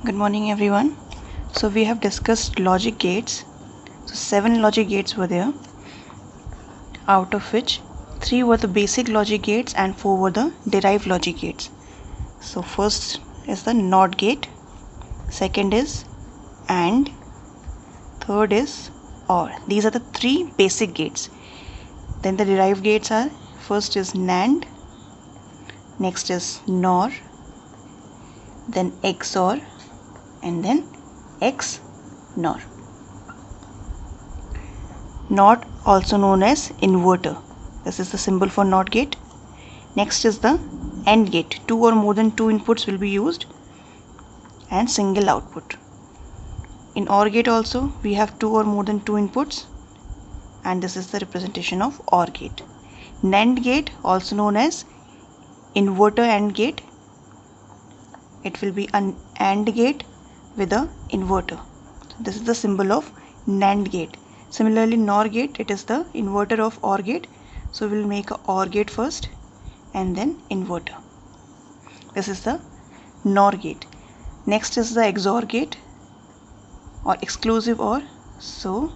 Good morning everyone. So we have discussed logic gates. So 7 logic gates were there, out of which 3 were the basic logic gates and 4 were the derived logic gates. So first is the NOT gate, second is AND, third is OR. These are the 3 basic gates. Then the derived gates are, first is NAND, next is NOR, then XOR, and then XNOR. NOT, also known as inverter. This is the symbol for NOT gate. Next is the AND gate. 2 or more than 2 inputs will be used and single output. In OR gate also we have 2 or more than 2 inputs, and this is the representation of OR gate. NAND gate, also known as inverter AND gate. It will be an AND gate with a inverter. So this is the symbol of NAND gate. Similarly, NOR gate, it is the inverter of OR gate. So we will make a OR gate first and then inverter. This is the NOR gate. Next is the XOR gate or exclusive OR. So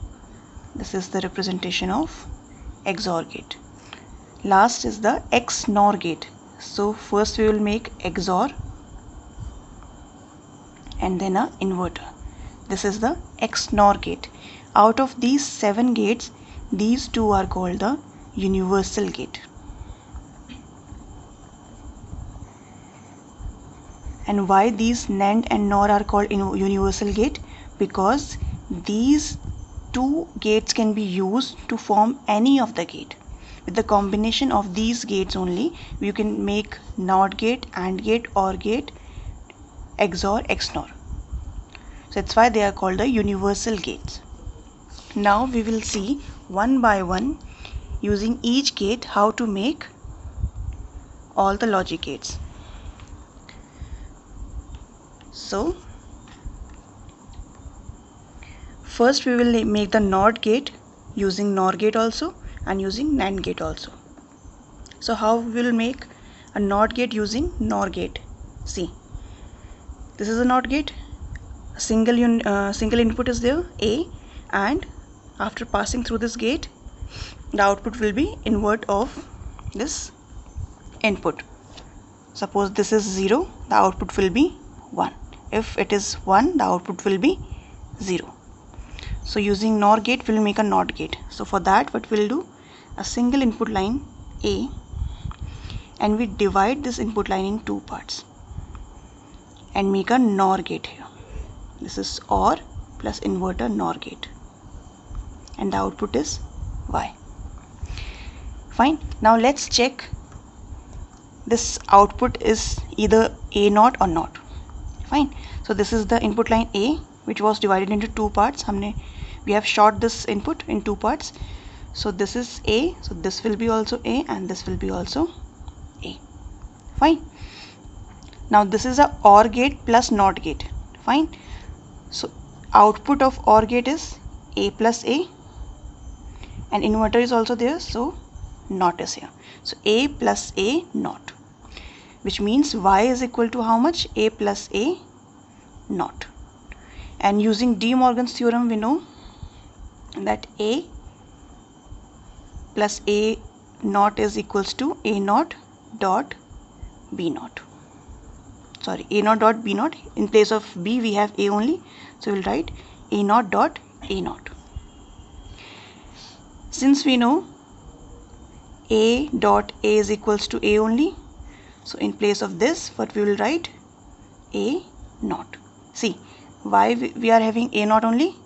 this is the representation of XOR gate. Last is the XNOR gate. So first we will make XOR and then a inverter. This is the XNOR gate. Out of these 7 gates, these 2 are called the universal gate. And why these NAND and NOR are called universal gate? Because these 2 gates can be used to form any of the gate. With the combination of these gates only, you can make NOT gate, AND gate, OR gate, XOR, XNOR. So that's why they are called the universal gates. Now we will see one by one, using each gate, how to make all the logic gates. So first we will make the NOT gate using NOR gate also and using NAND gate also. So how we will make a NOT gate using NOR gate? See, this is a NOT gate. Single input is there, A, and after passing through this gate, the output will be invert of this input. Suppose this is 0, the output will be 1. If it is 1, the output will be 0. So using NOR gate, we will make a NOT gate. So for that, what we will do, a single input line A, and we divide this input line in 2 parts and make a NOR gate here. This is OR plus inverter NOR gate, and the output is Y. Fine. Now let's check this output is either A0 or not. Fine. So this is the input line A, which was divided into 2 parts. We have short this input in 2 parts. So this is A, so this will be also A, and this will be also A. Fine. Now this is a OR gate plus NOT gate. Fine. So output of OR gate is A plus A, and inverter is also there, so NOT is here. So A plus A NOT, which means Y is equal to how much? A plus A NOT. And using De Morgan's theorem, we know that A plus A naught is equals to A naught dot B naught. Sorry, A naught dot B naught. In place of B we have A only, so we'll write A naught dot A naught. Since we know A dot A is equals to A only, so in place of this, what we will write? A naught. See, why we are having A naught only?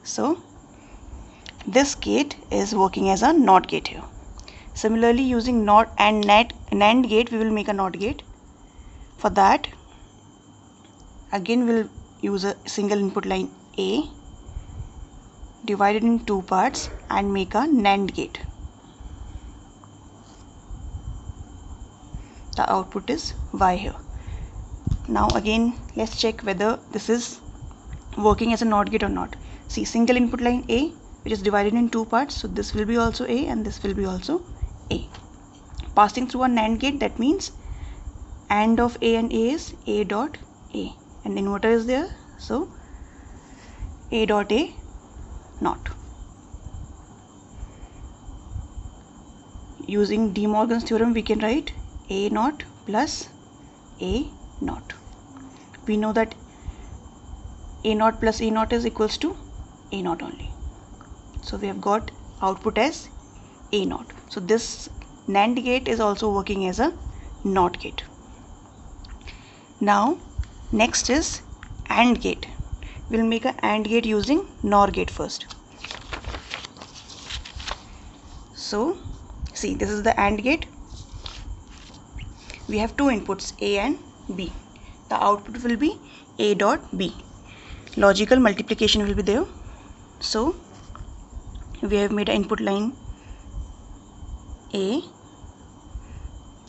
So this gate is working as a NOT gate here. Similarly, using NOT and NAND gate, we will make a NOT gate. For that, again we'll use a single input line A, divided in 2 parts, and make a NAND gate. The output is Y here. Now again, let's check whether this is working as a NOT gate or not. See, single input line A, which is divided in 2 parts, so this will be also A and this will be also A. Passing through a NAND gate, that means AND of A and A is A dot A, and inverter is there, so A dot A naught. Using De Morgan's theorem, we can write A naught plus A naught. We know that A naught plus A naught is equals to A naught only. So we have got output as A naught. So this NAND gate is also working as a NOT gate. Now next is AND gate. We'll make a AND gate using NOR gate first. So see, this is the AND gate. We have two inputs, A and B. The output will be A dot B. Logical multiplication will be there. So we have made an input line A,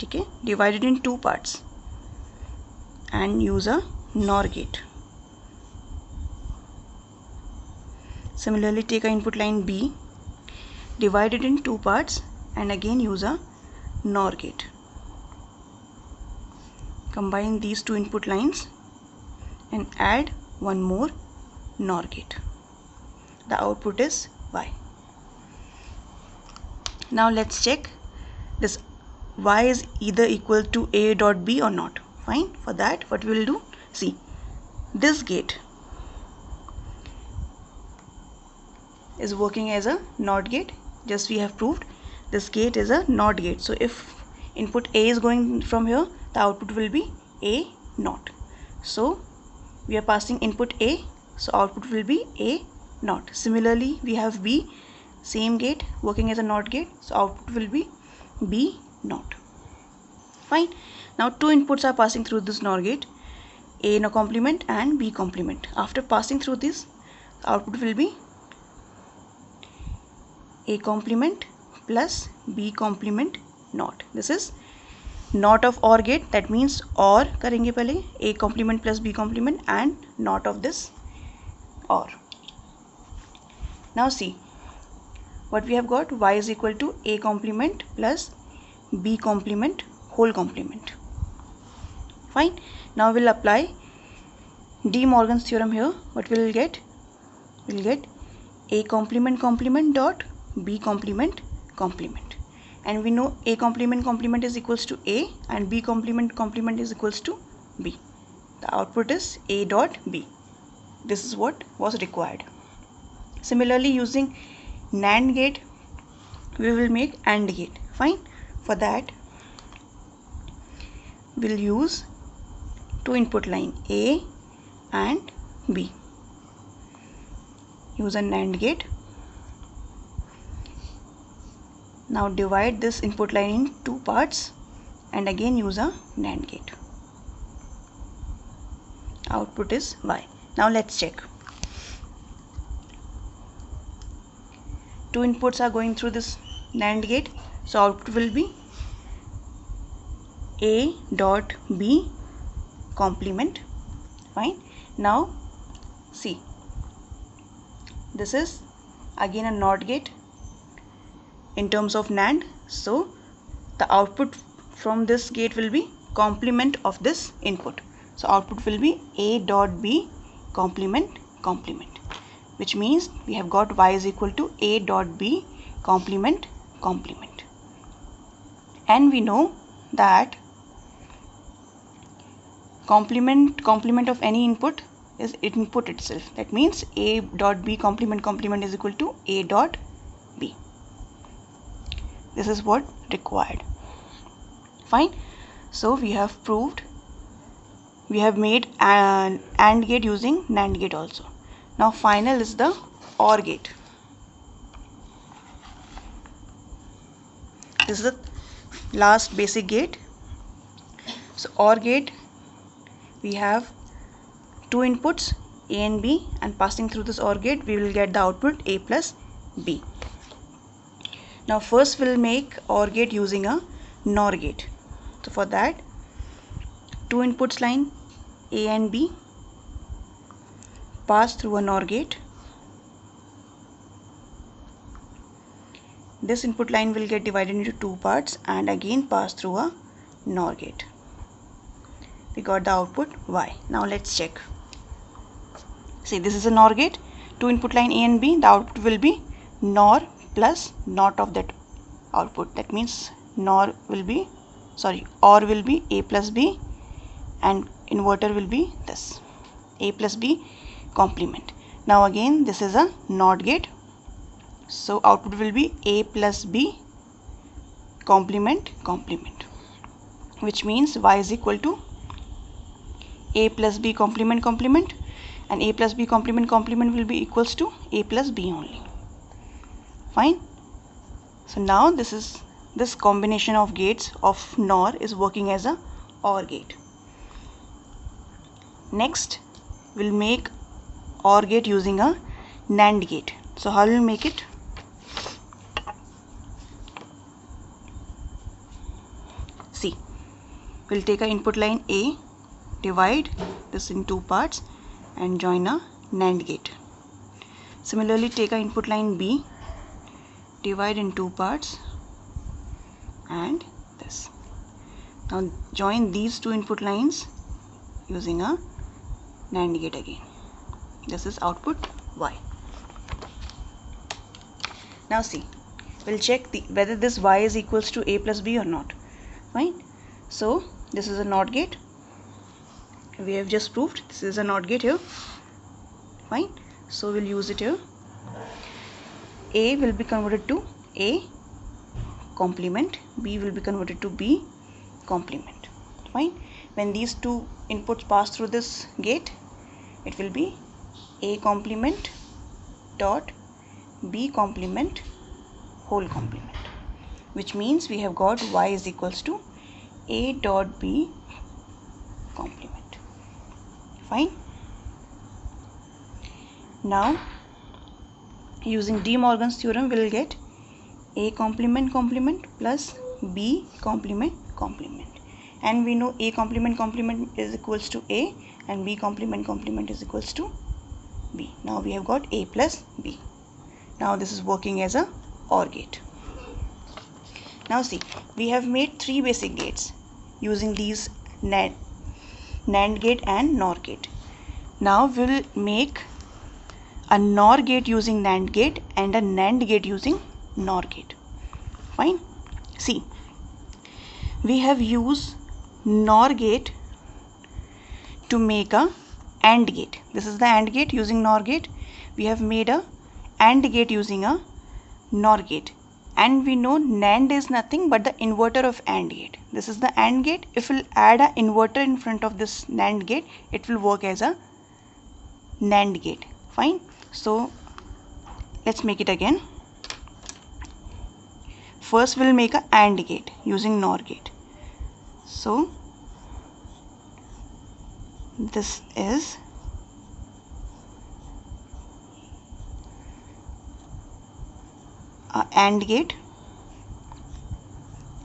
okay, divided in two parts and use a NOR gate. Similarly, take an input line B, divided in two parts and again use a NOR gate. Combine these two input lines and add one more NOR gate. The output is Y. Now let's check this Y is either equal to A dot B or not. Fine. For that, what we will do, see, this gate is working as a NOT gate. Just we have proved this gate is a NOT gate. So if input A is going from here, the output will be A naught. So we are passing input A, so output will be A naught. Similarly, we have B, same gate working as a NOT gate, so output will be B naught. Fine. Now two inputs are passing through this NOR gate, A complement and B complement. After passing through this, output will be A complement plus B complement NOT. This is NOT of OR gate, that means OR करेंगे पहले A complement plus B complement and NOT of this OR. Now see what we have got, Y is equal to A complement plus B complement whole complement. Fine. Now we'll apply De Morgan's theorem here. What we will get? We'll get A complement complement dot B complement complement. And we know A complement complement is equals to A and B complement complement is equals to B. The output is A dot B. This is what was required. Similarly, using NAND gate, we will make AND gate. Fine. For that, we'll use two input line A and B. Use a NAND gate. Now divide this input line in two parts and again use a NAND gate. Output is Y. Now let's check. Two inputs are going through this NAND gate, so output will be A dot B complement. Fine. Now see, this is again a NOT gate in terms of NAND, so the output from this gate will be complement of this input. So output will be A dot B complement complement, which means we have got Y is equal to A dot B complement complement. And we know that complement of any input is input itself. That means A dot B complement complement is equal to A dot B. This is what required. Fine. So we have proved, we have made an AND gate using NAND gate also. Now final is the OR gate. This is the last basic gate. So OR gate, we have two inputs A and B, and passing through this OR gate we will get the output A plus B. Now first we'll make OR gate using a NOR gate. So for that, two inputs line A and B pass through a NOR gate. This input line will get divided into two parts and again pass through a NOR gate. we got the output Y. Now let's check. See, this is a NOR gate, 2 input line A and B. The output will be NOR plus NOT of that output. That means OR will be A plus B, and inverter will be this A plus B complement. Now again this is a NOT gate, so output will be A plus B complement, which means Y is equal to A plus B complement, and A plus B complement will be equals to A plus B only. Fine. So now this combination of gates of NOR is working as a OR gate. Next we'll make OR gate using a NAND gate. So how will we make it? See, we'll take a input line A, divide this in 2 parts and join a NAND gate. Similarly, take a input line B, divide in 2 parts and this. Now join these 2 input lines using a NAND gate again. This is output Y. Now see, we'll check whether this Y is equals to A plus B or not. Fine. So this is a NOT gate. We have just proved this is a NOT gate here. Fine. So we'll use it here. A will be converted to A complement, B will be converted to B complement. Fine. When these 2 inputs pass through this gate, it will be A complement dot B complement whole complement, which means we have got Y is equals to A dot B complement. Fine. Now using De Morgan's theorem, we will get A complement plus B complement, and we know A complement is equals to A and B complement is equals to B. Now we have got A plus B. Now this is working as a OR gate. Now see, we have made 3 basic gates using these NAND gate and NOR gate. Now we'll make a NOR gate using NAND gate and a NAND gate using NOR gate. Fine. See, we have used NOR gate to make a AND gate. This is the AND gate using NOR gate. We have made a AND gate using a NOR gate, and we know NAND is nothing but the inverter of AND gate. This is the AND gate. If we'll add an inverter in front of this NAND gate, it will work as a NAND gate. Fine. So let's make it again. First we'll make a AND gate using NOR gate. So this is a AND gate.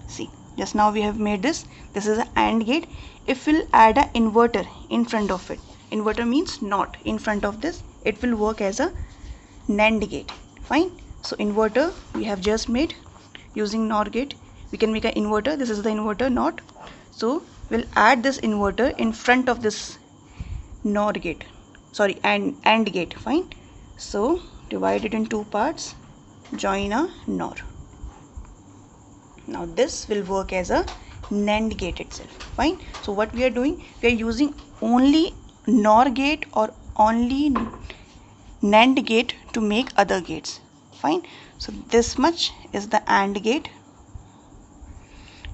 See, just now we have made this. This is an AND gate. If we'll add an inverter in front of it, inverter means NOT in front of this, it will work as a NAND gate. Fine. So inverter we have just made using NOR gate. We can make an inverter. This is the inverter NOT. So we'll add this inverter in front of this NOR gate. Sorry, AND gate. Fine. So divide it in 2 parts. Join a NOR. Now this will work as a NAND gate itself. Fine. So what we are doing, we are using only NOR gate or only NAND gate to make other gates. Fine. So this much is the AND gate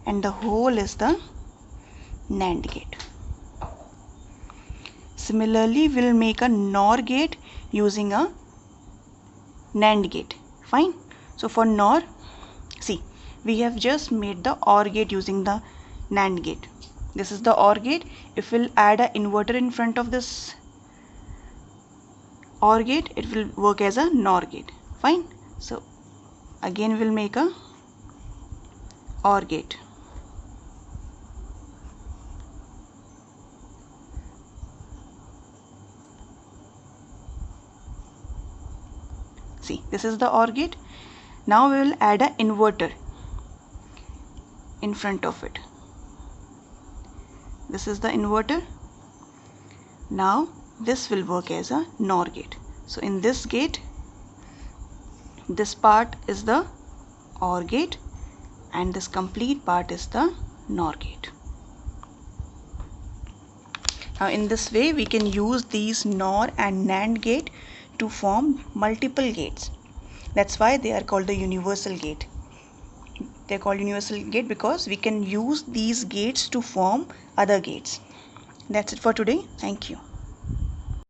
and the whole is the NAND gate. Similarly, we'll make a NOR gate using a NAND gate. Fine. So for NOR, see, we have just made the OR gate using the NAND gate. This is the OR gate. If we'll add an inverter in front of this OR gate, it will work as a NOR gate. Fine. So again we'll make a OR gate. See, this is the OR gate. Now we will add an inverter in front of it. This is the inverter. Now this will work as a NOR gate. So in this gate, this part is the OR gate and this complete part is the NOR gate. Now in this way we can use these NOR and NAND gate to form multiple gates. That's why they are called the universal gate. They're called universal gate because we can use these gates to form other gates. That's it for today. Thank you.